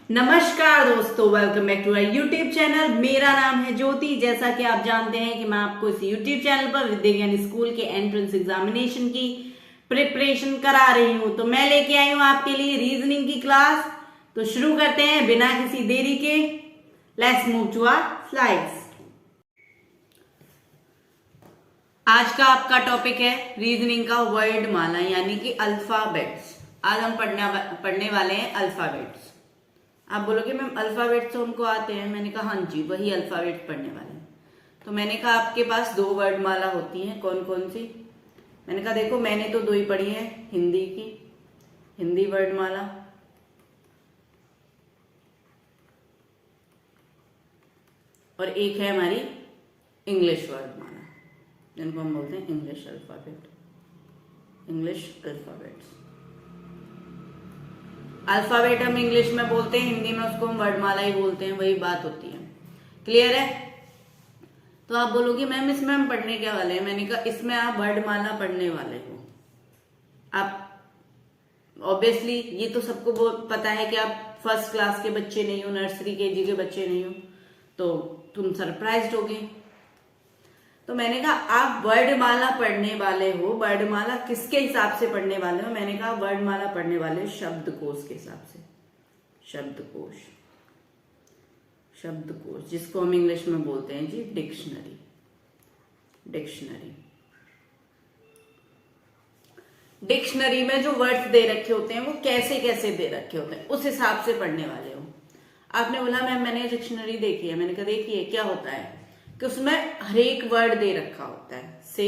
नमस्कार दोस्तों, welcome back to our YouTube channel. मेरा नाम है ज्योति। जैसा कि आप जानते हैं कि मैं आपको इस यूट्यूब चैनल पर विद्या ज्ञान स्कूल के एंट्रेंस एग्जामिनेशन की प्रिपरेशन करा रही हूं। तो मैं लेके आई हूं आपके लिए रीजनिंग की क्लास। तो शुरू करते हैं बिना किसी देरी के। Let's move to our slides. आज का आपका टॉपिक है रीजनिंग का वर्ड माला यानी कि अल्फाबेट्स। आज हम पढ़ने वाले हैं अल्फाबेट्स। आप बोलोगे मैम अल्फाबेट्स तो हमको आते हैं। मैंने कहा हाँ जी, वही अल्फाबेट्स पढ़ने वाले हैं। तो मैंने कहा आपके पास दो वर्डमाला होती हैं, कौन कौन सी? मैंने कहा देखो, मैंने तो दो ही पढ़ी है, हिंदी की, हिंदी वर्डमाला, और एक है हमारी इंग्लिश वर्डमाला, जिनको हम बोलते हैं English alphabet, English alphabets. Alphabet हम इंग्लिश में बोलते हैं, हिंदी में उसको हम वर्डमाला ही बोलते हैं, वही बात होती है। क्लियर है? तो आप बोलोगे मैम इसमें हम पढ़ने क्या वाले हैं? मैंने कहा इसमें आप वर्डमाला पढ़ने वाले हो। आप ऑब्वियसली ये तो सबको पता है कि आप फर्स्ट क्लास के बच्चे नहीं हो, नर्सरी केजी के बच्चे नहीं हो, तो तुम सरप्राइज्ड होगे। तो मैंने कहा आप वर्डमाला पढ़ने वाले हो। वर्डमाला किसके हिसाब से पढ़ने वाले हो? मैंने कहा वर्डमाला पढ़ने वाले हो शब्दकोश के हिसाब से। शब्दकोश, शब्दकोश जिसको हम इंग्लिश में बोलते हैं जी डिक्शनरी। डिक्शनरी, डिक्शनरी में जो वर्ड्स दे रखे होते हैं वो कैसे कैसे दे रखे होते हैं, उस हिसाब से पढ़ने वाले हो। आपने बोला मैम मैंने डिक्शनरी देखी है। मैंने कहा देखिए क्या होता है कि उसमें हर एक वर्ड दे रखा होता है। से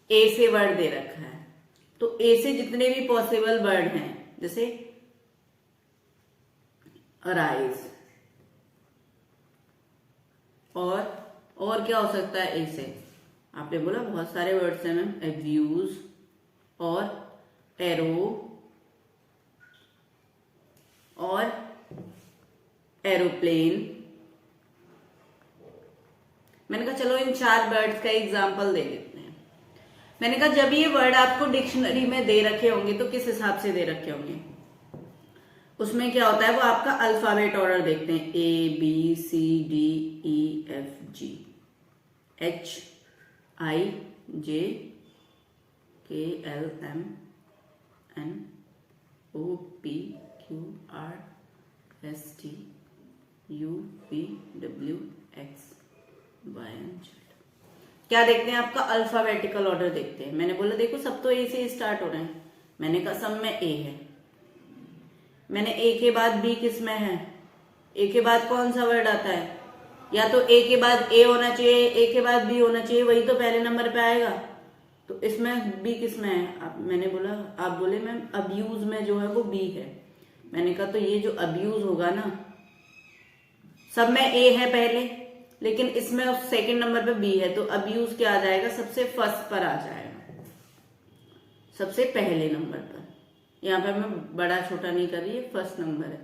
ए से वर्ड दे रखा है, तो ए से जितने भी पॉसिबल वर्ड हैं, जैसे अराइज, और क्या हो सकता है ए से? आपने बोला बहुत सारे वर्ड्स हैं मैम, एब्यूज और एरो और एरोप्लेन। मैंने कहा चलो इन चार वर्ड्स का एग्जाम्पल दे लेते हैं। मैंने कहा जब ये वर्ड आपको डिक्शनरी में दे रखे होंगे तो किस हिसाब से दे रखे होंगे? उसमें क्या होता है, वो आपका अल्फाबेट ऑर्डर देखते हैं, A B C D E F G H I J K L M N O P Q R S T U P W X Y and Z. क्या देखते हैं? आपका अल्फाबेटिकल ऑर्डर देखते हैं। मैंने बोला देखो सब तो ए से स्टार्ट हो रहे हैं। मैंने कहा सब में ए है। मैंने ए के बाद बी किस में है? ए के बाद कौन सा वर्ड आता है? या तो ए के बाद ए होना चाहिए, ए के बाद बी होना चाहिए, वही तो पहले नंबर पे आएगा। तो इसमें बी किस में है? मैंने बोला, आप बोले मैम अब्यूज में जो है वो बी है। मैंने कहा तो ये जो अब्यूज होगा ना, सब में ए है पहले, लेकिन इसमें सेकंड नंबर पे बी है, तो अब्यूज क्या आ जाएगा? सबसे फर्स्ट पर आ जाएगा, सबसे पहले नंबर पर। यहाँ पे मैं बड़ा छोटा नहीं कर रही है, फर्स्ट नंबर है,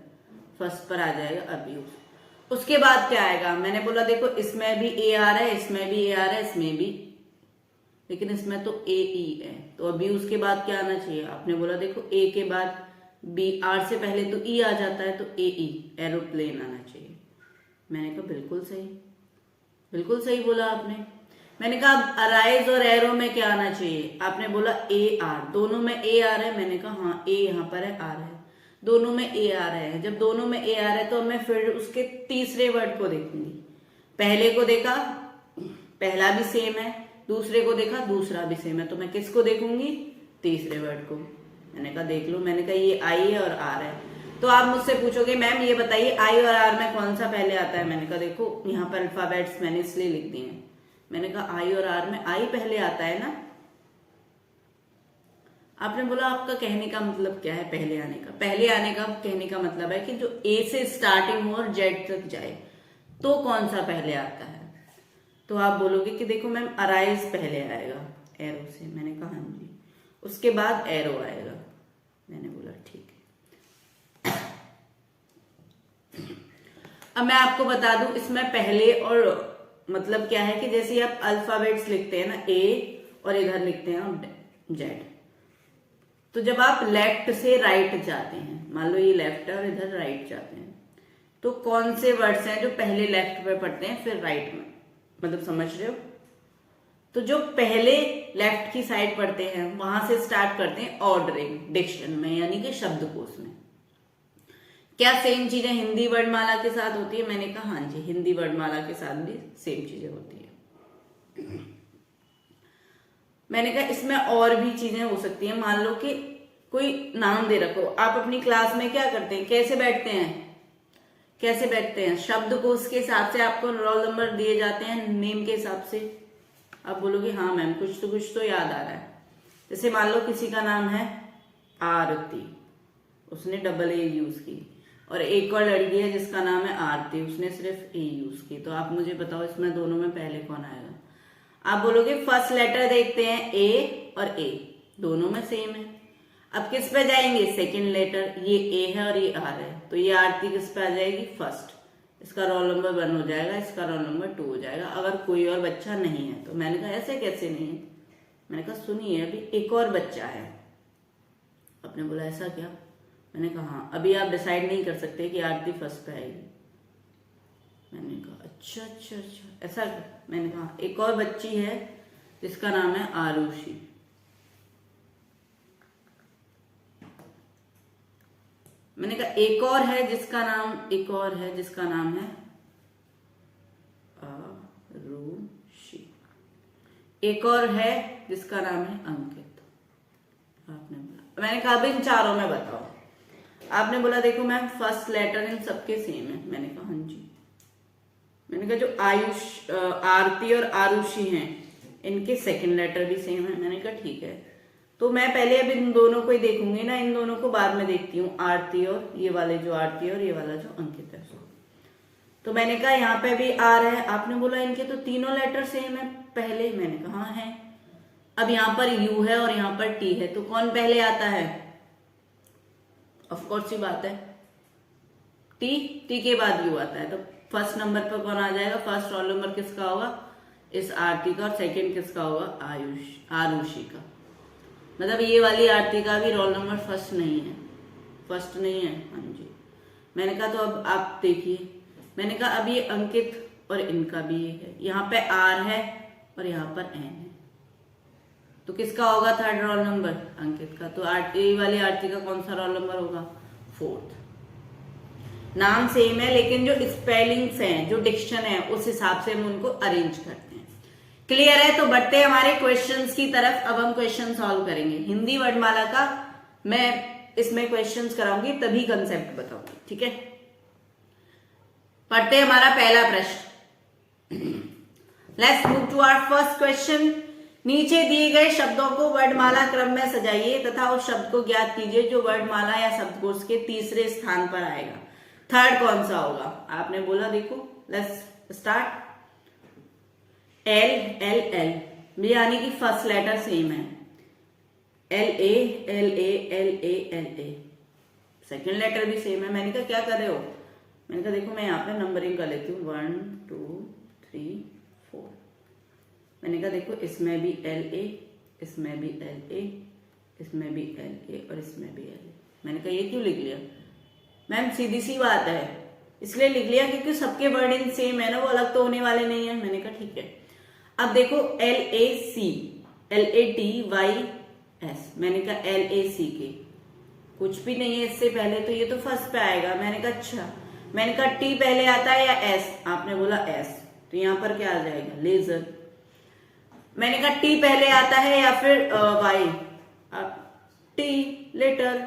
फर्स्ट पर आ जाएगा अब्यूज। उसके बाद क्या आएगा? मैंने बोला देखो इसमें भी ए आ रहा है, इसमें भी ए आ रहा है, इसमें भी, लेकिन इसमें तो ए ई है, तो अब्यूज के बाद क्या आना चाहिए? आपने बोला देखो ए के बाद बी, आर से पहले तो ई आ जाता है, तो ए ई एरोप्लेन आना चाहिए। मैंने कहा बिल्कुल सही, बिल्कुल सही बोला आपने। मैंने कहा अराइज और एरो में क्या आना चाहिए? आपने बोला ए आर, दोनों में ए आ रहा है। मैंने कहा हाँ ए यहाँ पर है, आर है, दोनों में ए आ रहे हैं। जब दोनों में ए आ रहा है तो मैं फिर उसके तीसरे वर्ड को देखूंगी। पहले को देखा, पहला भी सेम है, दूसरे को देखा, दूसरा भी सेम है, तो मैं किसको देखूंगी? तीसरे वर्ड को। मैंने कहा देख लो, मैंने कहा ये आई है और आर है। तो आप मुझसे पूछोगे मैम ये बताइए आई और आर में कौन सा पहले आता है? मैंने कहा देखो यहाँ पर अल्फाबेट्स मैंने इसलिए लिख दिए हैं। मैंने कहा आई और आर में आई पहले आता है ना। आपने बोला आपका कहने का मतलब क्या है पहले आने का? पहले आने का कहने का मतलब है कि जो ए से स्टार्टिंग हो और जेड तक जाए तो कौन सा पहले आता है? तो आप बोलोगे कि देखो मैम अराइज पहले आएगा एरो से। मैंने कहा हाँ जी, उसके बाद एरो आएगा। मैंने बोला ठीक है। अब मैं आपको बता दूं इसमें पहले और मतलब क्या है कि जैसे आप अल्फाबेट्स लिखते हैं ना, ए और इधर लिखते हैं जेड, तो जब आप लेफ्ट से राइट जाते हैं, मान लो ये लेफ्ट है और इधर राइट जाते हैं, तो कौन से वर्ड्स हैं जो पहले लेफ्ट में पढ़ते हैं फिर राइट में, मतलब समझ रहे हो? तो जो पहले लेफ्ट की साइड पढ़ते हैं वहां से स्टार्ट करते हैं ऑर्डरिंग डिक्शन में, यानी कि शब्दकोश में। क्या सेम चीजें हिंदी वर्णमाला के साथ होती है? मैंने कहा हाँ जी, हिंदी वर्णमाला के साथ भी सेम चीजें होती है। मैंने कहा इसमें और भी चीजें हो सकती हैं। मान लो कि कोई नाम दे रखो, आप अपनी क्लास में क्या करते हैं, कैसे बैठते हैं, कैसे बैठते हैं? शब्दकोश के हिसाब से आपको रोल नंबर दिए जाते हैं, नेम के हिसाब से। आप बोलोगे हाँ मैम कुछ तो याद आ रहा है। जैसे मान लो किसी का नाम है आरती, उसने डबल ए यूज की, और एक और लड़की है जिसका नाम है आरती, उसने सिर्फ ए यूज की। तो आप मुझे बताओ इसमें दोनों में पहले कौन आएगा? आप बोलोगे फर्स्ट लेटर देखते हैं ए और ए, दोनों में सेम है। अब किस पे जाएंगे? सेकंड लेटर, ये ए है और ये आर है, तो ये आरती किस पे आ जाएगी? फर्स्ट। इसका रोल नंबर 1 हो जाएगा, इसका रोल नंबर 2 हो जाएगा, अगर कोई और बच्चा नहीं है तो। मैंने कहा ऐसे कैसे नहीं है? मैंने कहा सुनिए अभी एक और बच्चा है। आपने बोला ऐसा क्या? मैंने कहा हाँ, अभी आप डिसाइड नहीं कर सकते कि आरती फर्स्ट पे आएगी। मैंने कहा अच्छा अच्छा अच्छा ऐसा। मैंने कहा एक और बच्ची है जिसका नाम है आरुषि। मैंने कहा एक और है जिसका नाम है आरुषि। एक और है जिसका नाम है अंकित। आपने बोला, मैंने कहा अब इन चारों में बताओ। आपने बोला देखो मैम फर्स्ट लेटर इन सबके सेम है। मैंने कहा हाँ जी। मैंने कहा जो आरती और आरुषि हैं इनके सेकंड लेटर भी सेम है। मैंने कहा ठीक है, तो मैं पहले अब इन दोनों को ही देखूंगी ना, इन दोनों को बाद में देखती हूँ, आरती और ये वाले जो आरती और ये वाला जो अंकित है। तो मैंने कहा यहाँ पे भी आर है। आपने बोला इनके तो तीनों लेटर सेम है पहले। मैंने कहा हाँ है। अब यहाँ पर यू है और यहाँ पर टी है, तो कौन पहले आता है? ऑफ कोर्स ही बात है टी के बाद यू आता है, तो फर्स्ट नंबर पर कौन आ जाएगा? फर्स्ट रोल नंबर किसका होगा? इस आरती का। और सेकंड किसका होगा? आरुषि का। मतलब ये वाली आरती का भी रोल नंबर फर्स्ट नहीं है। हाँ जी। मैंने कहा तो अब आप देखिए, मैंने कहा अब ये अंकित और इनका भी ये है, यहाँ पे आर है और यहाँ पर एन है, तो किसका होगा थर्ड रोल नंबर? अंकित का। तो ये वाली आरती का कौन सा रोल नंबर होगा? फोर्थ। नाम सेम है लेकिन जो स्पेलिंग्स हैं, जो डिक्शन है, उस हिसाब से हम उनको अरेंज करते हैं। क्लियर है? तो बढ़ते हैं हमारे क्वेश्चंस की तरफ। अब हम क्वेश्चन सॉल्व करेंगे हिंदी वर्णमाला का। मैं इसमें क्वेश्चंस कराऊंगी तभी कंसेप्ट बताऊंगी, ठीक है? पढ़ते हैं हमारा पहला प्रश्न। Let's move to our first question. नीचे दिए गए शब्दों को वर्णमाला क्रम में सजाइए तथा उस शब्द को ज्ञात कीजिए जो वर्णमाला या शब्दकोश के तीसरे स्थान पर आएगा। थर्ड कौन सा होगा? आपने बोला देखो, let's start. L L L, यानी कि फर्स्ट लेटर सेम है। L A L A L A L A, second letter भी सेम है। मैंने कहा क्या कर रहे हो? मैंने कहा देखो मैं यहाँ पे नंबरिंग कर लेती हूँ 1 2 3 4। मैंने कहा देखो इसमें भी एल ए, इसमें भी एल ए, इसमें भी एल ए और इसमें भी एल ए। मैंने कहा ये क्यों लिख लिया? मैम सीधी सी बात है, इसलिए लिख लिया क्योंकि सबके वर्डिंग सेम है ना, वो अलग तो होने वाले नहीं है। मैंने कहा ठीक है। अब देखो L A C, L A T Y S. मैंने कहा एल ए सी के कुछ भी नहीं है इससे पहले, तो ये तो फर्स्ट पे आएगा। मैंने कहा अच्छा। मैंने कहा टी पहले आता है या एस? आपने बोला एस, तो यहां पर क्या आ जाएगा? लेजर। मैंने कहा टी पहले आता है या फिर वाई? टी लेटर,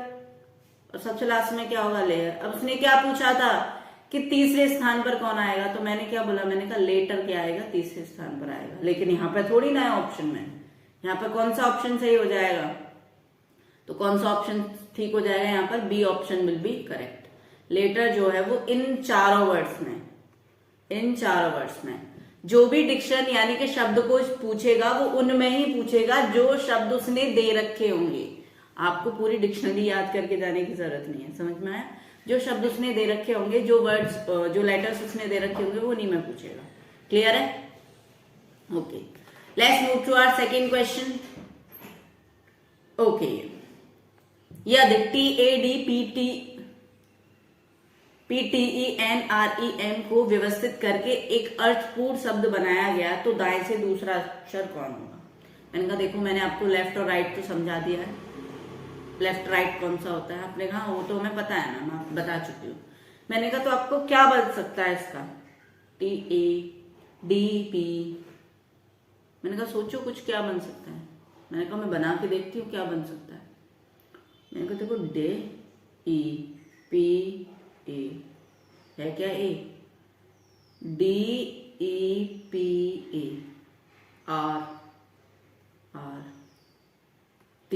और सबसे लास्ट में क्या होगा? लेयर। अब उसने क्या पूछा था कि तीसरे स्थान पर कौन आएगा, तो मैंने क्या बोला? मैंने कहा लेटर क्या आएगा? तीसरे स्थान पर आएगा। लेकिन यहाँ पे थोड़ी ना है ऑप्शन में, यहाँ पर कौन सा ऑप्शन सही हो जाएगा? तो कौन सा ऑप्शन ठीक हो जाएगा? यहाँ पर B option will be correct. Letter जो है वो इन चारों वर्ड्स में जो भी डिक्शन यानी कि शब्दकोश पूछेगा वो उनमें ही पूछेगा जो शब्द उसने दे रखे होंगे। आपको पूरी डिक्शनरी याद करके जाने की जरूरत नहीं है, समझ में आया? जो शब्द उसने दे रखे होंगे, जो वर्ड्स, जो लेटर्स उसने दे रखे होंगे, वो नहीं में पूछेगा। क्लियर है? Okay, let's move to our second question. Okay, यदि TAD PTENREM को व्यवस्थित करके एक अर्थपूर्ण शब्द बनाया गया, तो दाएं से दूसरा अक्षर कौन होगा? मैंने कहा देखो मैंने आपको लेफ्ट और राइट तो समझा दिया है, लेफ्ट राइट कौन सा होता है। आपने कहा वो तो हमें पता है ना, मैं बता चुकी हूँ। मैंने कहा तो आपको क्या बन सकता है इसका? TADP। मैंने कहा सोचो कुछ क्या बन सकता है। मैंने कहा मैं बना के देखती हूँ क्या बन सकता है। मैंने कहा देखो DEPA है क्या? DEPA RRT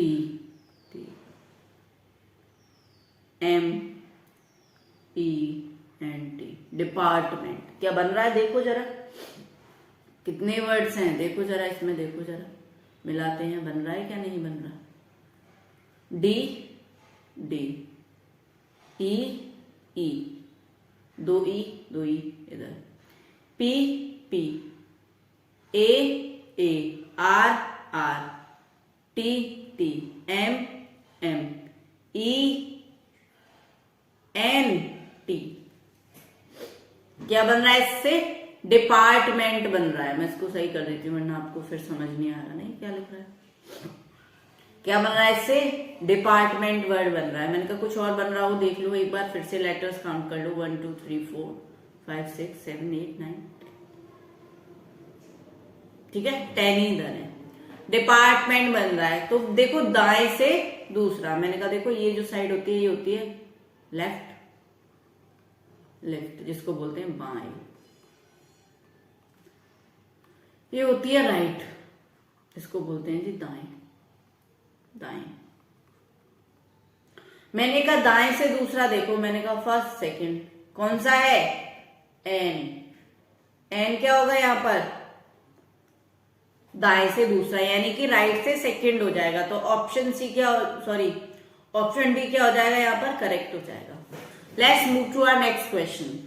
MENT department. क्या बन रहा है देखो जरा, कितने वर्ड्स हैं देखो जरा, इसमें देखो जरा, मिलाते हैं बन रहा है क्या नहीं बन रहा। D E दो ई इधर, P A R T M ENT। क्या बन रहा है इससे? डिपार्टमेंट बन रहा है। मैं इसको सही कर देती हूँ वरना आपको फिर समझ नहीं आ रहा नहीं क्या लिख रहा है। क्या बन रहा है इससे? डिपार्टमेंट वर्ड बन रहा है। मैंने कहा कुछ और बन रहा हो देख लो एक बार, फिर से लेटर्स काउंट कर लो, 1 2 3 4 5 6 7 8 9 10। ठीक है, 10 ही इधर है। डिपार्टमेंट बन रहा है, तो देखो दाएं से दूसरा। मैंने कहा देखो ये जो साइड होती है ये होती है लेफ्ट, जिसको बोलते हैं बाएं। ये होती है राइट, इसको बोलते हैं जी दाएं। मैंने कहा दाएं से दूसरा देखो, मैंने कहा फर्स्ट सेकंड कौन सा है? एन क्या होगा यहाँ पर? दाएं से दूसरा, यानी कि राइट से सेकंड हो जाएगा। तो ऑप्शन डी क्या हो जाएगा यहाँ पर? करेक्ट हो जाएगा। Let's move to our next question.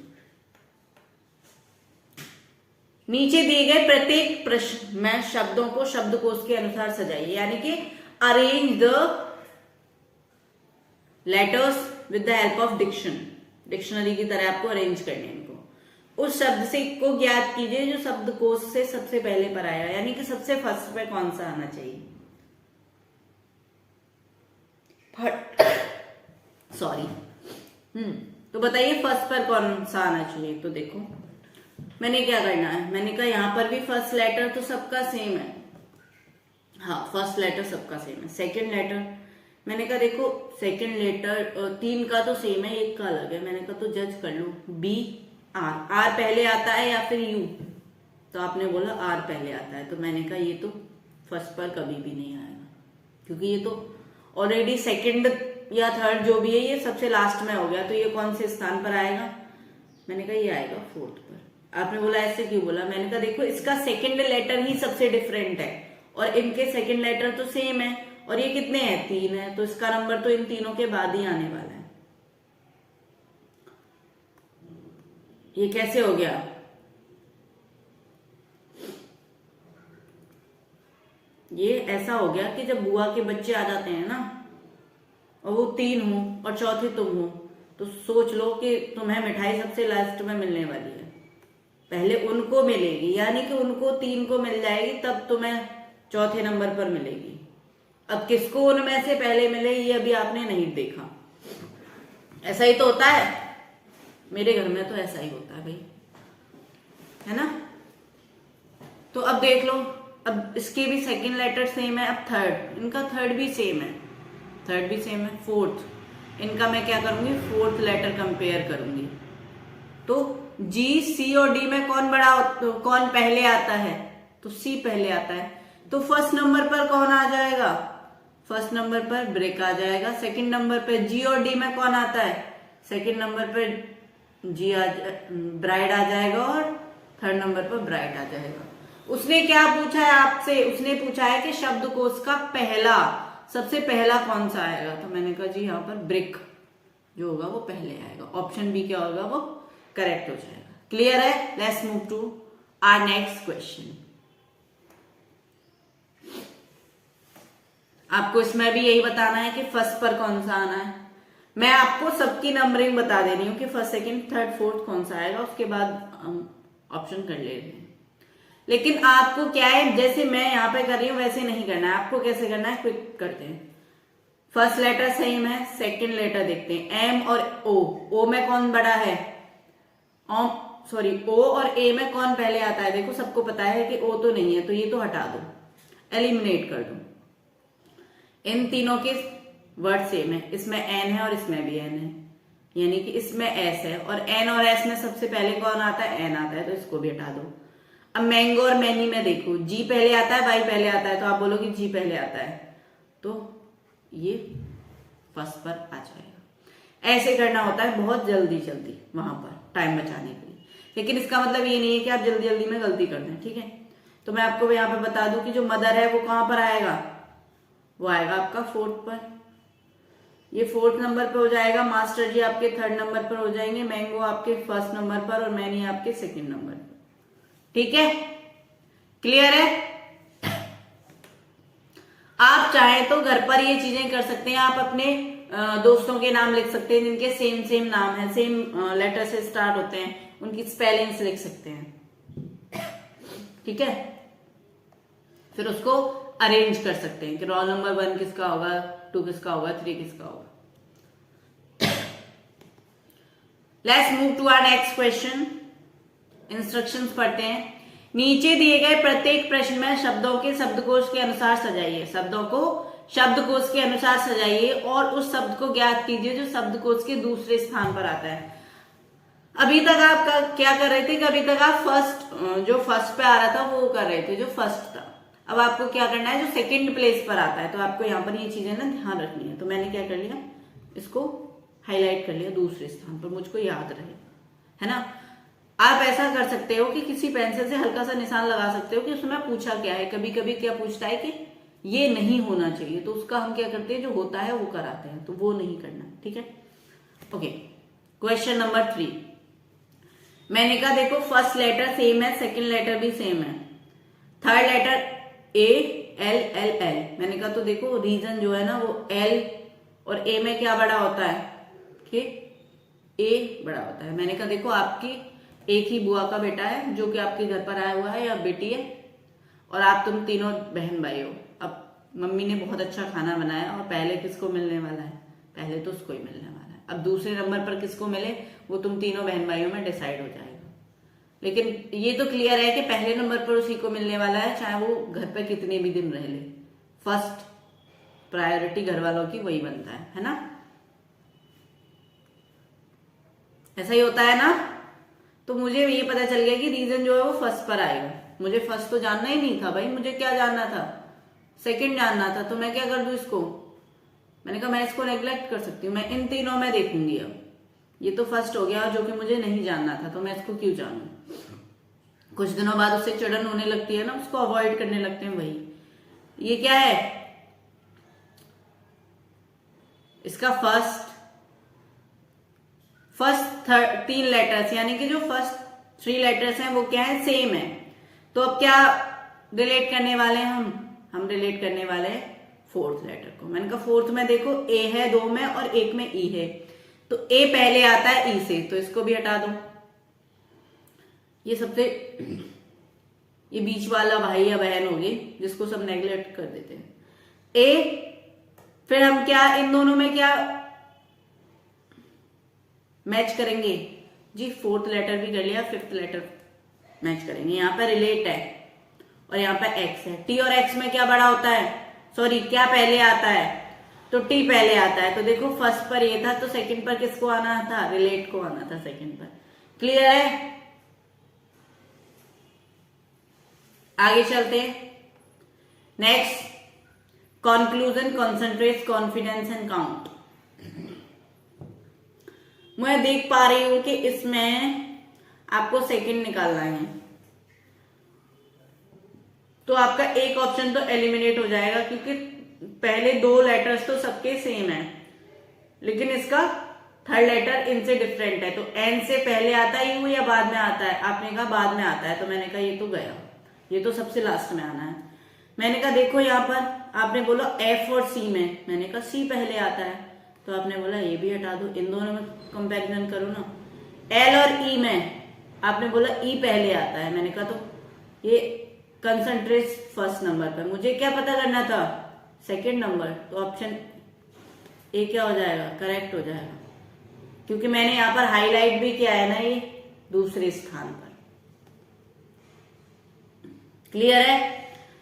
नीचे दिए गए प्रत्येक प्रश्न में शब्दों को शब्दकोश के अनुसार सजाइए, यानी कि arrange the letters with the help of dictionary की तरह आपको अरेंज करने इनको। उस शब्द से को ज्ञात कीजिए जो शब्दकोश से सबसे पहले पर आया, यानी कि सबसे फर्स्ट पे कौन सा आना चाहिए। सॉरी तो बताइए फर्स्ट पर कौन सा आना चाहिए। तो देखो मैंने क्या करना है, मैंने कहा यहां पर भी फर्स्ट लेटर तो सबका सेम है। हाँ, फर्स्ट लेटर सबका सेम है। सेकंड लेटर मैंने कहा देखो सेकंड लेटर 3 का तो सेम है, 1 का अलग है। मैंने कहा तो जज कर लो, B R पहले आता है या फिर U? तो आपने बोला R पहले आता है, तो मैंने कहा ये तो फर्स्ट पर कभी भी नहीं आएगा, क्योंकि ये तो ऑलरेडी सेकंड या थर्ड जो भी है ये सबसे लास्ट में हो गया, तो ये कौन से स्थान पर आएगा? मैंने कहा ये आएगा फोर्थ पर। आपने बोला ऐसे क्यों बोला? मैंने कहा देखो इसका सेकंड लेटर ही सबसे डिफरेंट है और इनके सेकंड लेटर तो सेम है, और ये कितने हैं? 3 है, तो इसका नंबर तो इन तीनों के बाद ही आने वाला है। ये कैसे हो गया? ये ऐसा हो गया कि जब बुआ के बच्चे आ जाते हैं ना, और वो 3 हो और चौथे तुम हो, तो सोच लो कि तुम्हें मिठाई सबसे लास्ट में मिलने वाली है, पहले उनको मिलेगी, यानी कि उनको 3 को मिल जाएगी, तब तुम्हें चौथे नंबर पर मिलेगी। अब किसको उनमें से पहले मिले ये अभी आपने नहीं देखा। ऐसा ही तो होता है, मेरे घर में तो ऐसा ही होता है भाई, है ना। तो अब देख लो, अब इसके भी सेकंड लेटर सेम है। अब थर्ड, इनका थर्ड भी सेम है, फोर्थ इनका मैं क्या करूंगी? फोर्थ लेटर कंपेयर करूंगी। तो G, C और D में कौन पहले आता है? तो C पहले आता है, तो फर्स्ट नंबर पर कौन आ जाएगा? फर्स्ट नंबर पर ब्रेक आ जाएगा। सेकंड नंबर पर G और D में कौन आता है? सेकंड नंबर पर ब्राइड आ जाएगा, और थर्ड नंबर पर ब्राइड आ जाएगा। उसने क्या पूछा है आपसे? उसने पूछा है कि शब्दकोश का सबसे पहला कौन सा आएगा? तो मैंने कहा जी यहाँ पर ब्रिक जो होगा वो पहले आएगा। ऑप्शन बी क्या होगा? वो करेक्ट हो जाएगा। क्लियर है? Let's move to our next question. आपको इसमें भी यही बताना है कि फर्स्ट पर कौन सा आना है। मैं आपको सबकी नंबरिंग बता दे रही हूँ कि फर्स्ट सेकंड थर्ड फोर्थ कौन सा आएगा, उसके बाद हम ऑप्शन कर ले रहे हैं। लेकिन आपको क्या है, जैसे मैं यहाँ पे कर रही हूँ वैसे नहीं करना है। आपको कैसे करना है, क्विक करते हैं। फर्स्ट लेटर सेम है, सेकंड लेटर देखते हैं, एम और ओ। ओ में कौन बड़ा है, ओ और ए में कौन पहले आता है। देखो सबको पता है कि ओ तो नहीं है, तो ये तो हटा दो, एलिमिनेट कर दो। इन तीनों के वर्ड सेम है, इसमें एन है और इसमें भी एन है, यानी कि इसमें एस है, और एन और एस में सबसे पहले कौन आता है, एन आता है, तो इसको भी हटा दो। अब मैंगो और मैनी में देखो, जी पहले आता है, वाई पहले आता है, तो आप बोलोगे जी पहले आता है, तो ये फर्स्ट पर आ जाएगा। ऐसे करना होता है बहुत जल्दी जल्दी वहां पर टाइम बचाने के लिए, लेकिन इसका मतलब ये नहीं है कि आप जल्दी जल्दी में गलती कर दें, ठीक है। तो मैं आपको यहाँ पे बता दूं कि जो मदर है वो कहां पर आएगा, वो आएगा आपका फोर्थ पर। ये फोर्थ नंबर पर हो जाएगा, मास्टर जी आपके थर्ड नंबर पर हो जाएंगे, मैंगो आपके फर्स्ट नंबर पर और मैनी आपके सेकंड नंबर पर, ठीक है। क्लियर है। आप चाहें तो घर पर ये चीजें कर सकते हैं। आप अपने दोस्तों के नाम लिख सकते हैं जिनके सेम सेम नाम है, सेम लेटर से स्टार्ट होते हैं, उनकी स्पेलिंग्स लिख सकते हैं, ठीक है। फिर उसको अरेंज कर सकते हैं कि रोल नंबर 1 किसका होगा, 2 किसका होगा, 3 किसका होगा। Let's move to our next question. Instructions पढ़ते हैं। नीचे दिए गए प्रत्येक प्रश्न में शब्दों के शब्दकोश के अनुसार सजाइए। शब्दों को शब्दकोश के अनुसार सजाइए और उस शब्द को ज्ञात कीजिए जो शब्दकोश के दूसरे स्थान पर आता है। अभी तक आप क्या कर रहे थे कि अभी तक आप जो फर्स्ट पे आ रहा था वो कर रहे थे, जो फर्स्ट था। अब आपको क्या करना है, जो सेकंड प्लेस पर आता है, तो आपको यहाँ पर ये चीजें ना ध्यान रखनी है। तो मैंने क्या कर लिया, इसको हाईलाइट कर लिया दूसरे स्थान पर, मुझको याद रहे, है ना। आप ऐसा कर सकते हो कि किसी पेंसिल से हल्का सा निशान लगा सकते हो कि उसमें पूछा क्या है। कभी कभी क्या पूछता है कि ये नहीं होना चाहिए, तो उसका हम क्या करते हैं, जो होता है वो कराते हैं, तो वो नहीं करना, ठीक है। Okay, question number 3। मैंने कहा देखो फर्स्ट लेटर सेम है, सेकंड लेटर भी सेम है, third letter A L L L. मैंने कहा तो देखो रीजन जो है ना वो एल और ए में क्या बड़ा होता है, कि ए बड़ा होता है। मैंने कहा देखो आपकी एक ही बुआ का बेटा है जो कि आपके घर पर आया हुआ है, या बेटी है, और आप तुम तीनों बहन भाई हो। अब मम्मी ने बहुत अच्छा खाना बनाया और पहले किसको मिलने वाला है, पहले तो उसको ही मिलने वाला है। अब दूसरे नंबर पर किसको मिले, वो तुम तीनों बहन भाइयों में डिसाइड हो जाएगा। लेकिन ये तो क्लियर है कि पहले नंबर पर उसी को मिलने वाला है, चाहे वो घर पे कितने भी दिन रह ले। फर्स्ट प्रायोरिटी घर वालों की वही बनता है ना। ऐसा ही होता है ना। तो मुझे ये पता चल गया कि रीजन जो है वो फर्स्ट पर आएगा। मुझे फर्स्ट तो जानना ही नहीं था भाई, मुझे क्या जानना था, सेकंड जानना था। तो मैं क्या कर दूं इसको, मैंने कहा मैं इसको नेग्लेक्ट कर सकती हूँ, मैं इन तीनों में देखूंगी। अब ये तो फर्स्ट हो गया जो कि मुझे नहीं जानना था, तो मैं इसको क्यों जानूं। कुछ दिनों बाद उससे चिड़न होने लगती है ना, उसको अवॉइड करने लगते हैं। वही ये क्या है, इसका फर्स्ट थर्ड 3 लेटर्स, यानी कि जो फर्स्ट 3 लेटर्स हैं वो क्या है, सेम है। तो अब क्या रिलेट करने वाले हैं हम रिलेट करने वाले हैं फोर्थ लेटर को। मैंने कहा फोर्थ में देखो ए है 2 में और 1 में ई है, तो ए पहले आता है ई से, तो इसको भी हटा दो। ये सबसे ये बीच वाला भाई या बहन होगी जिसको सब नेग्लेक्ट कर देते हैं। ए, फिर हम क्या इन दोनों में क्या मैच करेंगे जी, फोर्थ लेटर भी कर लिया, फिफ्थ लेटर मैच करेंगे। यहाँ पर रिलेट है और यहाँ पर एक्स है। टी और एक्स में क्या बड़ा होता है, सॉरी क्या पहले आता है, तो टी पहले आता है। तो देखो फर्स्ट पर ये था, तो सेकंड पर किसको आना था, रिलेट को आना था सेकंड पर। क्लियर है। आगे चलते हैं। Next, conclusion, concentrate, confidence and count. मैं देख पा रही हूं कि इसमें आपको सेकंड निकालना है, तो आपका एक ऑप्शन तो एलिमिनेट हो जाएगा, क्योंकि पहले 2 लेटर्स तो सबके सेम है, लेकिन इसका थर्ड लेटर इनसे डिफरेंट है। तो एन से पहले आता है यू या बाद में आता है, आपने कहा बाद में आता है, तो मैंने कहा ये तो गया, ये तो सबसे लास्ट में आना है। मैंने कहा देखो यहाँ पर आपने बोला एफ और सी में, मैंने कहा सी पहले आता है, तो आपने बोला ये भी हटा दो, इन दोनों में कंपैरिजन करो ना। एल और ई में आपने बोला ई पहले आता है, मैंने कहा तो ये कंसंट्रेट फर्स्ट नंबर पर, मुझे क्या पता करना था, सेकंड नंबर, तो ऑप्शन ए क्या हो जाएगा, करेक्ट हो जाएगा, क्योंकि मैंने यहां पर हाईलाइट भी किया है ना ये दूसरे स्थान पर। क्लियर है?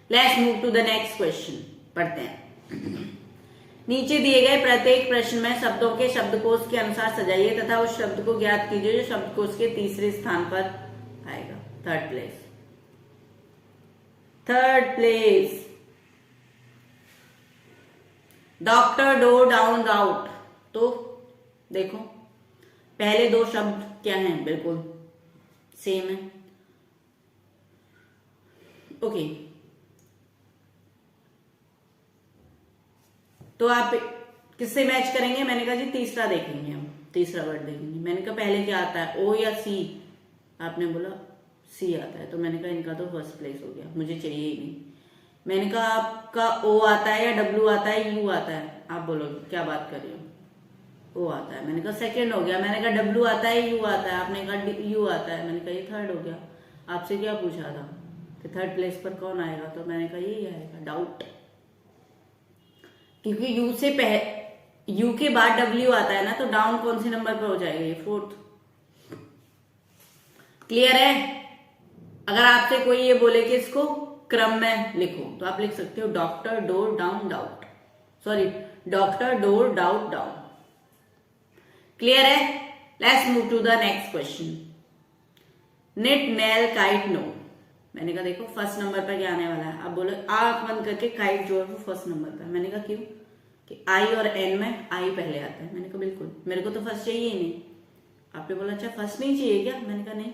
Let's move to the next question, पढ़ते हैं। नीचे दिए गए प्रत्येक प्रश्न में शब्दों के शब्दकोश के अनुसार सजाइए तथा उस शब्द को ज्ञात कीजिए जो शब्दकोश के तीसरे स्थान पर आएगा। Third place, third place, doctor, do, down, doubt. तो देखो पहले दो शब्द क्या हैं, बिल्कुल सेम है। ओके, तो आप किससे मैच करेंगे? मैंने कहा जी तीसरा देखेंगे, हम तीसरा वर्ड देखेंगे। मैंने कहा पहले क्या आता है, ओ या सी? आपने बोला सी आता है, तो मैंने कहा इनका तो फर्स्ट प्लेस हो गया, मुझे चाहिए ही नहीं। मैंने कहा आपका ओ आता है या डब्ल्यू आता है, यू आता है? आप बोलोगे क्या बात कर रही हो, ओ आता है। मैंने कहा सेकंड हो गया। मैंने कहा डब्ल्यू आता है, यू आता है? आपने कहा यू आता है। मैंने कहा ये थर्ड हो गया। आपसे क्या पूछा था कि थर्ड प्लेस पर कौन आएगा, तो मैंने कहा यही आएगा, डाउट, क्योंकि यू से यू के बाद डब्ल्यू आता है ना, तो डाउन कौन सी नंबर पर हो जाएगा, ये फोर्थ। क्लियर है? अगर आपसे कोई ये बोले कि इसको क्रम में लिखो, तो आप लिख सकते हो doctor, door, down, doubt, sorry doctor, door, doubt, down. Clear है? Let's move to the next question. Knit, nail, kite, know. मैंने कहा देखो फर्स्ट नंबर पर क्या आने वाला है। आप बोले आंख बंद करके काइट जो है वो फर्स्ट नंबर पर। मैंने कहा क्यों? कि आई और एन में आई पहले आता है। मैंने कहा बिल्कुल, मेरे को तो फर्स्ट चाहिए ही नहीं। आपने बोला अच्छा फर्स्ट नहीं चाहिए क्या? मैंने कहा नहीं।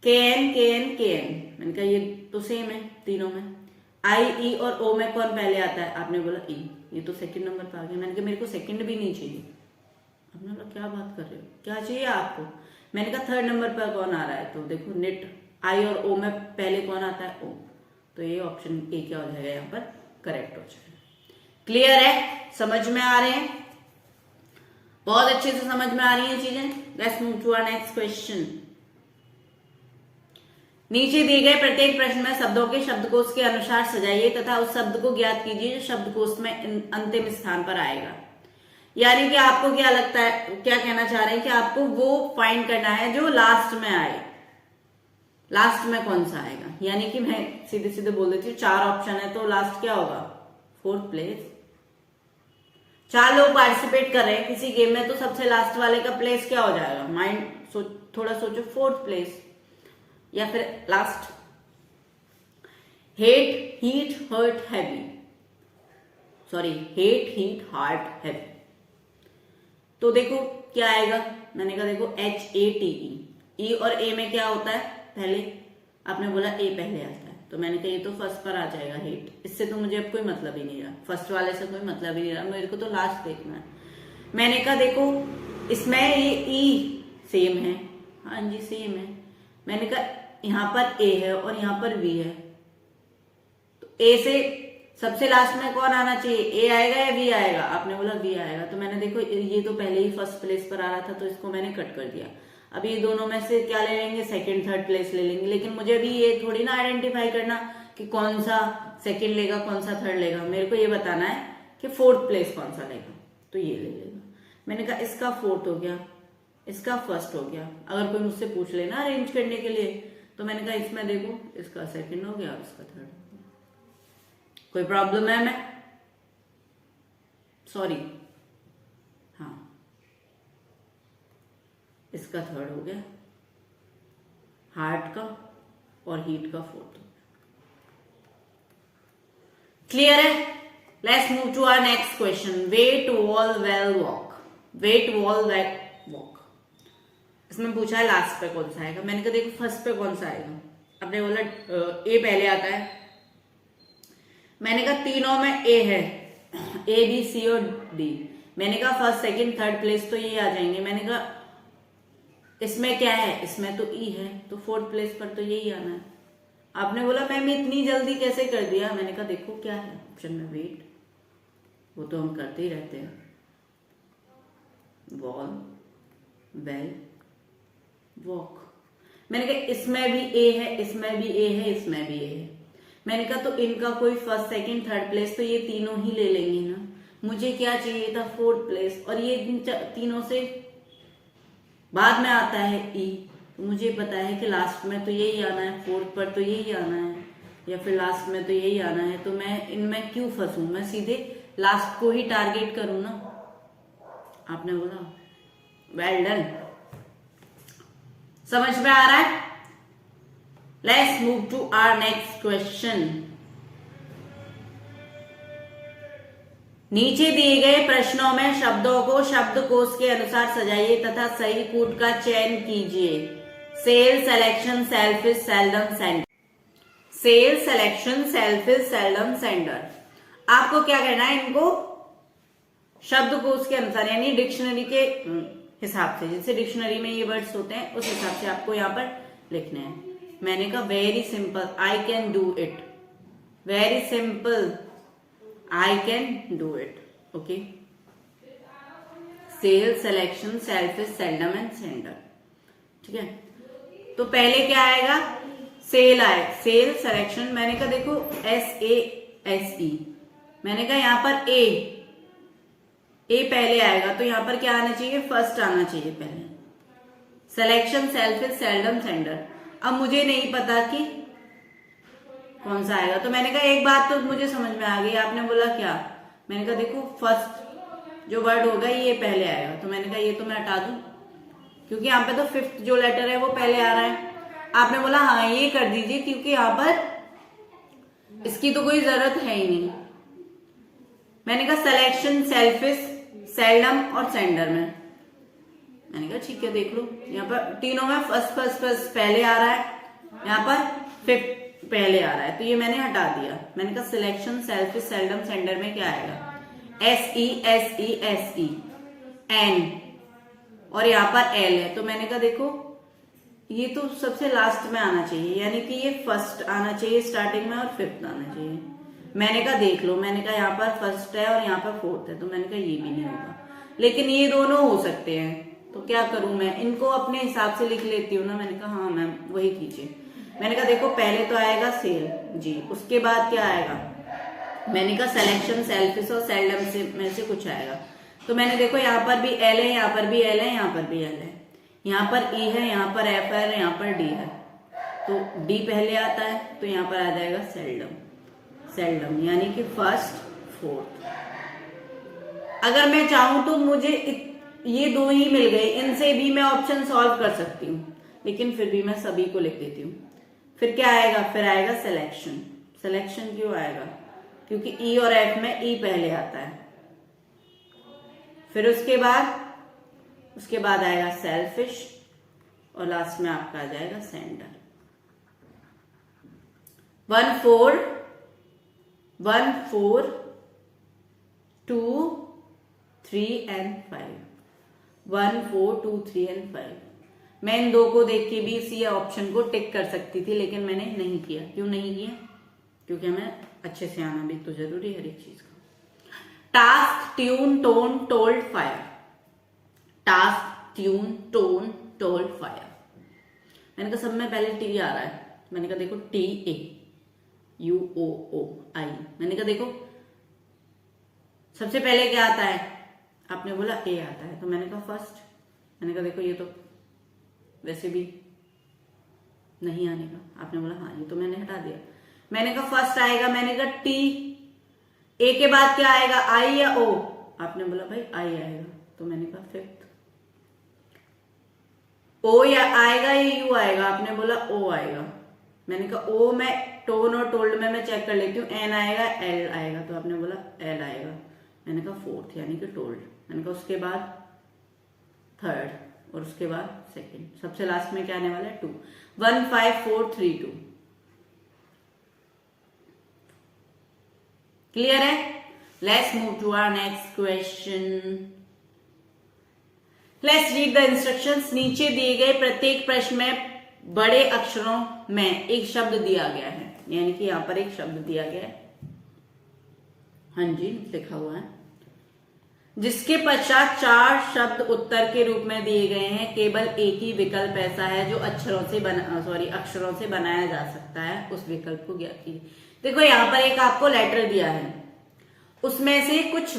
के एन, के एन, के एन, मैंने कहा ये तो सेम है तीनों में। आई, ई और ओ में कौन पहले आता है? आपने बोला ई, ये तो सेकंड नंबर पर आ गया। मैंने कहा मेरे को सेकंड भी नहीं चाहिए। आपने बोला क्या बात कर रहे हो, क्या चाहिए आपको? मैंने कहा थर्ड नंबर पर कौन आ रहा है, तो देखो निट, आई और ओ में पहले कौन आता है, ओ, तो ये ऑप्शन ए क्या हो जाएगा यहाँ पर, करेक्ट हो जाएगा। क्लियर है? समझ में आ रहे हैं? बहुत अच्छे से समझ में आ रही हैं चीजें। Let's move to our next question. नीचे दिए गए प्रत्येक प्रश्न में शब्दों के शब्दकोश के अनुसार सजाइए तथा उस शब्द को ज्ञात कीजिए जो शब्दकोश में अंतिम स्थान पर आएगा। यानी कि आपको क्या लगता है, क्या कहना चाह रहे हैं कि आपको वो फाइंड करना है जो लास्ट में आए। लास्ट में कौन सा आएगा? यानी कि मैं सीधे सीधे बोल देती हूँ, चार ऑप्शन है तो लास्ट क्या होगा, फोर्थ प्लेस। चार लोग पार्टिसिपेट कर रहे हैं किसी गेम में, तो सबसे लास्ट वाले का प्लेस क्या हो जाएगा? माइंड थोड़ा सोचो, फोर्थ प्लेस या फिर last. Hate, heat, hurt, heavy, sorry hate, heat, heart, heavy. तो देखो क्या आएगा? मैंने कहा देखो HATE, ई और ए में क्या होता है पहले? आपने बोला ए पहले आता है, तो मैंने कहा ये तो फर्स्ट पर आ जाएगा हेट। इससे तो मुझे अब कोई मतलब ही नहीं रहा, फर्स्ट वाले से कोई मतलब ही नहीं रहा, मेरे को तो लास्ट देखना है। मैंने कहा देखो इसमें ये ई सेम है, हाँ जी सेम है। मैंने कहा यहाँ पर ए है और यहाँ पर वी है, तो ए से सबसे लास्ट में कौन आना चाहिए, ए आएगा या वी आएगा? आपने बोला वी आएगा, तो मैंने देखो ये तो पहले ही फर्स्ट प्लेस पर आ रहा था, तो इसको मैंने कट कर दिया। अब ये दोनों में से क्या ले लेंगे, सेकंड थर्ड प्लेस ले लेंगे। लेकिन मुझे अभी ये थोड़ी ना आइडेंटिफाई करना कि कौन सा सेकंड लेगा कौन सा थर्ड लेगा, मेरे को ये बताना है कि फोर्थ प्लेस कौन सा लेगा, तो ये ले लेगा। मैंने कहा इसका फोर्थ हो गया, इसका फर्स्ट हो गया। अगर कोई मुझसे पूछ लेना अरेंज करने के लिए, तो मैंने कहा इसमें देखो इसका सेकंड हो गया और इसका थर्ड हो गया। कोई प्रॉब्लम है? मैं सॉरी, हाँ इसका थर्ड हो गया, हार्ट का और हीट का फोर्थ हो गया। क्लियर है? Let's move to our next question. Wait, wall, well, walk. Wait, wall, well, walk. इसमें पूछा है लास्ट पे कौन सा आएगा। मैंने कहा देखो फर्स्ट पे कौन सा आएगा। आपने बोला ए पहले आता है। मैंने कहा तीनों में ए है, ए बी सी और डी। मैंने कहा फर्स्ट सेकंड थर्ड प्लेस तो ये आ जाएंगे। मैंने कहा इसमें क्या है, इसमें तो ई है, तो फोर्थ प्लेस पर तो यही आना है। आपने बोला मैम इतनी जल्दी कैसे कर दिया। मैंने कहा देखो क्या है ऑप्शन में, वेट, वो तो हम करते ही रहते हैं, वॉल, वेल, वॉक। मैंने कहा इसमें भी ए है, इसमें भी ए है, इसमें भी ए है। मैंने कहा तो इनका कोई फर्स्ट सेकंड थर्ड प्लेस तो ये तीनों ही ले लेंगे ना। मुझे क्या चाहिए था, फोर्थ प्लेस, और ये तीनों से बाद में आता है ई। तो मुझे पता है कि लास्ट में तो यही आना है, फोर्थ पर तो यही आना है, या फिर लास्ट में तो यही आना है। तो मैं इनमें क्यों फंसूं, मैं सीधे लास्ट को ही टारगेट करूं ना। आपने बोला वेल डन, समझ में आ रहा है। Let's move to our next question. नीचे दिए गए प्रश्नों में शब्दों को शब्दकोश के अनुसार सजाइए तथा सही कूट का चयन कीजिए। Sell, selection, selfish, seldom, sender. Sell, selection, selfish, seldom, sender. आपको क्या करना है, इनको शब्दकोश के अनुसार यानी डिक्शनरी के हिसाब से, जैसे डिक्शनरी में ये वर्ड्स होते हैं उस हिसाब से आपको यहाँ पर लिखने हैं। मैंने कहा very simple, I can do it. Very simple, I can do it. Okay, sell, selection, selfish, seldom and sender. ठीक है, तो पहले क्या आएगा, सेल आए, सेल, सेलेक्शन। मैंने कहा देखो SASE, मैंने कहा यहाँ पर ए पहले आएगा तो यहाँ पर क्या आना चाहिए, फर्स्ट आना चाहिए पहले। Selection, selfish, seldom, sender. अब मुझे नहीं पता कि कौन सा आएगा, तो मैंने कहा एक बात तो मुझे समझ में आ गई। आपने बोला क्या, मैंने कहा देखो फर्स्ट जो वर्ड होगा ये पहले आएगा, तो मैंने कहा ये तो मैं हटा दूं क्योंकि यहाँ पे तो फिफ्थ जो लेटर है वो पहले आ रहा है। आपने बोला हाँ ये कर दीजिए क्योंकि यहाँ पर इसकी तो कोई जरूरत है ही नहीं। मैंने कहा सिलेक्शन, सेल्फिश, सेल्डम और सेंडर में। मैंने कहा ठीक है देख लो, यहाँ पर तीनों में फर्स्ट फर्स्ट फर्स्ट पहले आ रहा है, यहाँ पर फिफ्थ पहले आ रहा है, तो ये मैंने हटा दिया। मैंने कहा सिलेक्शन, सेल्फिश, सेल्डम, सेंडर में क्या आएगा, SESE, एन, और यहाँ पर एल है। तो मैंने कहा देखो ये तो सबसे लास्ट में आना चाहिए, यानी कि ये फर्स्ट आना चाहिए स्टार्टिंग में और फिफ्थ आना चाहिए। मैंने कहा देख लो, मैंने कहा यहाँ पर फर्स्ट है और यहाँ पर फोर्थ है, तो मैंने कहा ये भी नहीं होगा, लेकिन ये दोनों हो सकते हैं। तो क्या करूं मैं, इनको अपने हिसाब से लिख लेती हूँ ना। मैंने कहा हाँ मैम वही कीजिए। मैंने कहा देखो पहले तो आएगा सेल जी, उसके बाद क्या आएगा, मैंने कहा सिलेक्शन, सेल्फिश और सेल्डम से में से कुछ आएगा। तो मैंने देखो यहाँ पर भी एल है, यहाँ पर भी एल है, यहाँ पर भी एल है, यहाँ पर ई है, यहाँ पर एफ है, यहाँ पर डी है। तो डी पहले आता है तो यहाँ पर आ जाएगा सेल्डम, सेल्डम यानी कि फर्स्ट फोर्थ। अगर मैं चाहूं तो मुझे ये दो ही मिल गए, इनसे भी मैं ऑप्शन सॉल्व कर सकती हूँ, लेकिन फिर भी मैं सभी को लिख देती हूँ। फिर क्या आएगा, फिर आएगा सिलेक्शन। सिलेक्शन क्यों आएगा, क्योंकि ई और एफ में ई पहले आता है। फिर उसके बाद आएगा सेल्फिश और लास्ट में आपका आ जाएगा सेंडर। 1 4 2 3 एंड 5। 1 4 2 3 एंड 5। मैं इन दो को देख के भी इसी ऑप्शन को टिक कर सकती थी, लेकिन मैंने नहीं किया। क्यों नहीं किया, क्योंकि हमें अच्छे से आना भी तो जरूरी है हर एक चीज का। Task, tune, tone, told, fire. Task, tune, tone, told, fire. मैंने कहा सब में पहले टी आ रहा है। मैंने कहा देखो TAUOOI। मैंने कहा देखो सबसे पहले क्या आता है, आपने बोला ए आता है, तो मैंने कहा फर्स्ट। मैंने कहा देखो ये तो वैसे भी नहीं आने का। आपने बोला हाँ, ये तो मैंने हटा दिया। मैंने कहा फर्स्ट आएगा, मैंने कहा टी। ए के बाद क्या आएगा, आई या ओ? आपने बोला भाई आई आएगा, तो मैंने कहा फिफ्थ। ओ या आएगा या यू आएगा? आपने बोला ओ आएगा। मैंने कहा ओ मैं टोन और टोल्ड में मैं चेक कर लेती हूँ, एन आएगा एल आएगा, तो आपने बोला एल आएगा। मैंने कहा फोर्थ यानी कि टोल्ड। मैंने कहा उसके बाद थर्ड और उसके बाद सेकंड, सबसे लास्ट में क्या आने वाला है 2। 1 5 4 3 2। क्लियर है? Let's move to our next question. Let's read the instructions. नीचे दिए गए प्रत्येक प्रश्न में बड़े अक्षरों में एक शब्द दिया गया है, यानी कि यहां पर एक शब्द दिया गया है। हाँ जी लिखा हुआ है। जिसके पश्चात 4 शब्द उत्तर के रूप में दिए गए हैं, केवल एक ही विकल्प ऐसा है जो अक्षरों से बनाया जा सकता है, उस विकल्प को ज्ञात कीजिए। देखो यहाँ पर एक आपको लेटर दिया है, उसमें से कुछ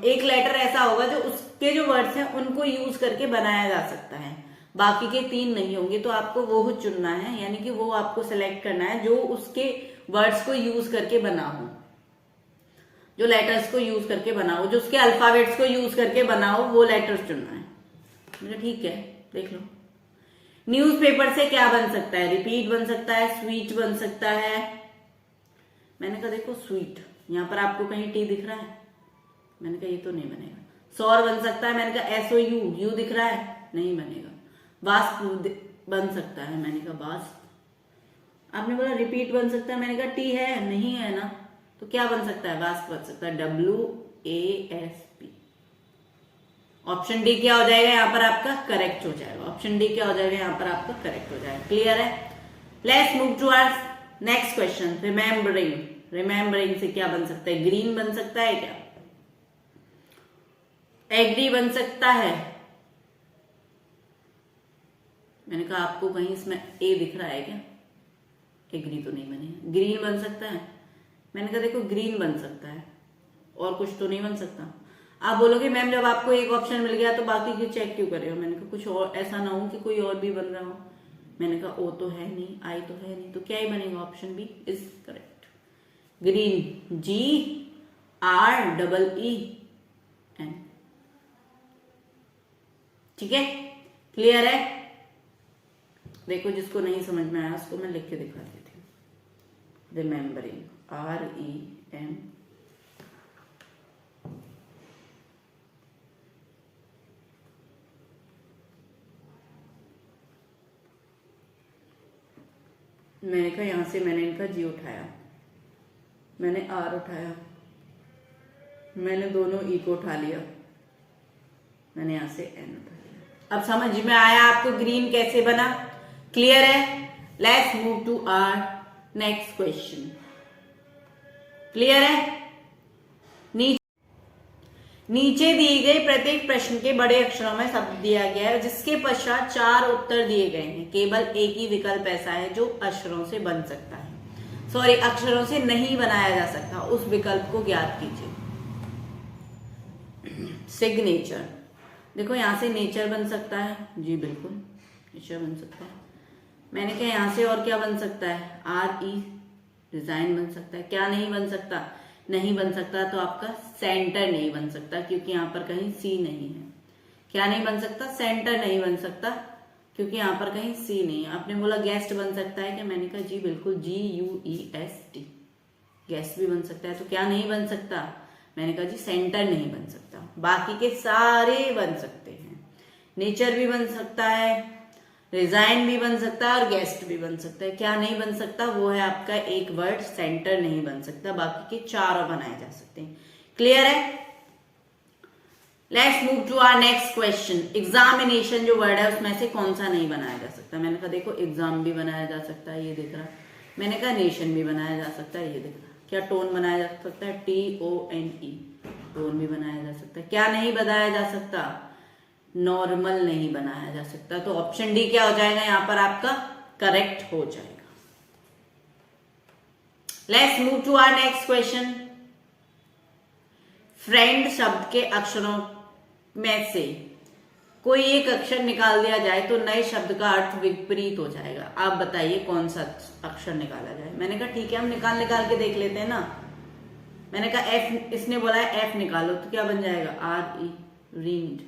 एक लेटर ऐसा होगा जो उसके जो वर्ड्स हैं उनको यूज करके बनाया जा सकता है, बाकी के 3 नहीं होंगे। तो आपको वो चुनना है, यानी कि वो आपको सिलेक्ट करना है जो उसके वर्ड्स को यूज करके बना हो, जो लेटर्स को यूज करके बना हो, जो उसके अल्फाबेट्स को यूज करके बना हो, वो लेटर्स चुनना है। मतलब ठीक है, देख लो। न्यूज़पेपर से क्या बन सकता है? रिपीट बन सकता है, स्वीट बन सकता है। मैंने कहा देखो स्वीट, यहां पर आपको कहीं टी दिख रहा है? मैंने कहा ये तो नहीं बनेगा। सौर बन सकता है, मैंने कहा SOU, यू दिख रहा है? नहीं बनेगा। वास्प बन सकता है, मैंने कहा वास्प। आपने बोला रिपीट बन सकता है, मैंने कहा टी है, नहीं है ना, तो क्या बन सकता है? वास्प बन सकता है, WASP। ऑप्शन डी क्या हो जाएगा यहाँ पर आपका? करेक्ट हो जाएगा। ऑप्शन डी क्या हो जाएगा यहाँ पर आपका? करेक्ट हो जाएगा। क्लियर है? Let's move to our next question. Remembering से क्या बन सकता है? ग्रीन बन सकता है क्या? एग्री बन सकता है? मैंने कहा आपको कहीं इसमें ए दिख रहा है क्या? एग्री तो नहीं बनेगा। ग्रीन बन सकता है? मैंने कहा देखो ग्रीन बन सकता है, और कुछ तो नहीं बन सकता। आप बोलोगे मैम जब आपको एक ऑप्शन मिल गया तो बाकी की चेक क्यों कर रहे हो? मैंने कहा कुछ और ऐसा ना हो कि कोई और भी बन रहा हो। मैंने कहा ओ तो है नहीं, आई तो है नहीं, तो क्या ही बनेगा? Option B is correct. Green, GREEN। ठीक है, क्लियर है? देखो जिसको नहीं समझ में आया उसको मैं लिख के दिखा देती हूँ। Remembering, REM। मैंने कहा यहां से मैंने इनका G उठाया, मैंने R उठाया, मैंने दोनों E को उठा लिया, मैंने यहां से N उठा लिया। अब समझ में आया आपको ग्रीन कैसे बना? क्लियर है? Let's move to our next question. Clear है? नीचे दिए गए प्रत्येक प्रश्न के बड़े अक्षरों में शब्द दिया गया है, जिसके पश्चात 4 उत्तर दिए गए हैं, केवल एक ही विकल्प ऐसा है जो अक्षरों से बन सकता है, अक्षरों से नहीं बनाया जा सकता, उस विकल्प को ज्ञात कीजिए। सिग्नेचर, देखो यहां से नेचर बन सकता है, जी बिल्कुल नेचर बन सकता है। मैंने कहा यहां से और क्या बन सकता है? RE, डिजाइन बन सकता है। क्या नहीं बन सकता? नहीं बन सकता तो आपका सेंटर नहीं बन सकता, क्योंकि यहां पर कहीं C नहीं है। क्या नहीं बन सकता? सेंटर नहीं बन सकता, क्योंकि यहां पर कहीं C नहीं है। आपने बोला गेस्ट बन सकता है क्या? मैंने कहा जी बिल्कुल, GUEST, गेस्ट भी बन सकता है। तो क्या नहीं बन सकता? मैंने कहा जी सेंटर नहीं बन सकता, बाकी के सारे बन सकते हैं। नेचर भी बन सकता है, डिजाइन भी बन सकता है और गेस्ट भी बन सकता है। क्या नहीं बन सकता? वो है आपका एक वर्ड, सेंटर नहीं बन सकता, बाकी के 4 बनाए जा सकते हैं। क्लियर है? Let's move to our next question. Examination जो वर्ड है उसमें से कौन सा नहीं बनाया जा सकता? मैंने कहा देखो एग्जाम भी बनाया जा सकता है, ये दिख रहा। मैंने कहा नेशन भी बनाया जा सकता है, ये दिख रहा। क्या टोन बनाया जा सकता है? TONE, टोन भी बनाया जा सकता है। क्या नहीं बनाया जा सकता? नॉर्मल नहीं बनाया जा सकता। तो ऑप्शन डी क्या हो जाएगा यहाँ पर आपका? करेक्ट हो जाएगा। Let's move to our next question. Friend शब्द के अक्षरों में से कोई एक अक्षर निकाल दिया जाए तो नए शब्द का अर्थ विपरीत हो जाएगा। आप बताइए कौन सा अक्षर निकाला जाए? मैंने कहा ठीक है, हम निकाल के देख लेते हैं ना। मैंने कहा F, इसने बोला है F निकालो, तो क्या बन जाएगा? RE, read.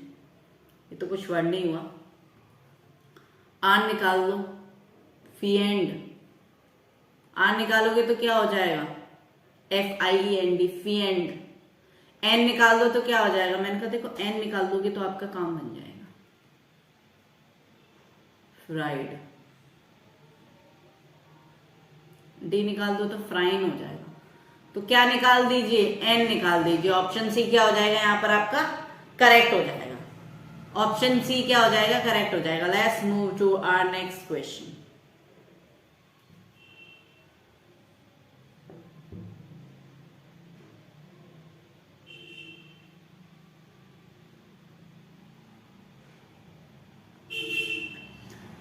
ये तो कुछ वर्ड नहीं हुआ। आर निकाल लो, FIEND। आर निकालोगे तो क्या हो जाएगा? FIEND, FIEND। N निकाल दो तो क्या हो जाएगा? मैंने कहा देखो N निकाल दोगे तो आपका काम बन जाएगा, फ्राइड। D निकाल दो तो फ्राइन हो जाएगा। तो क्या निकाल दीजिए? N निकाल दीजिए। ऑप्शन सी क्या हो जाएगा यहाँ पर आपका? करेक्ट हो जाएगा। ऑप्शन सी क्या हो जाएगा? करेक्ट हो जाएगा। Let's move to our next question.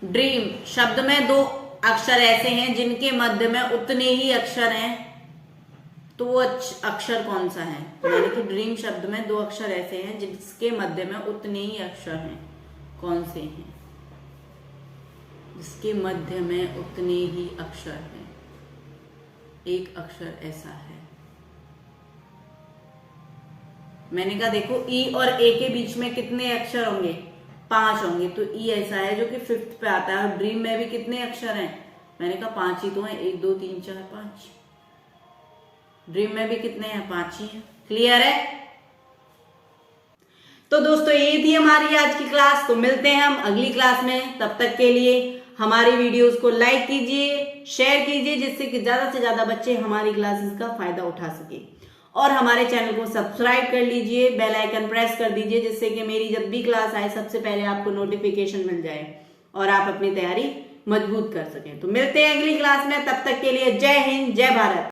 Dream शब्द में दो अक्षर ऐसे हैं जिनके मध्य में उतने ही अक्षर हैं, तो वो अक्षर कौन सा है? यानी कि ड्रीम शब्द में दो अक्षर ऐसे हैं जिसके मध्य में उतने ही अक्षर हैं, कौन से हैं? जिसके मध्य में उतने ही अक्षर हैं, एक अक्षर ऐसा है। मैंने कहा देखो ई और ए के बीच में कितने अक्षर होंगे? 5 होंगे, तो ई ऐसा है जो कि 5th पे आता है। और ड्रीम में भी कितने अक्षर हैं? मैंने कहा 5 ही तो हैं, 1 2 3 4 5। ड्रीम में भी कितने हैं? 5 ही हैं। क्लियर है? तो दोस्तों ये थी हमारी आज की क्लास। तो मिलते हैं हम अगली क्लास में। तब तक के लिए हमारी वीडियोस को लाइक कीजिए, शेयर कीजिए, जिससे कि ज्यादा से ज्यादा बच्चे हमारी क्लासेस का फायदा उठा सके। और हमारे चैनल को सब्सक्राइब कर लीजिए, बेल आइकन प्रेस कर दीजिए, जिससे कि मेरी जब भी क्लास आए सबसे पहले आपको नोटिफिकेशन मिल जाए और आप अपनी तैयारी मजबूत कर सकें। तो मिलते हैं अगली क्लास में। तब तक के लिए जय हिंद, जय भारत।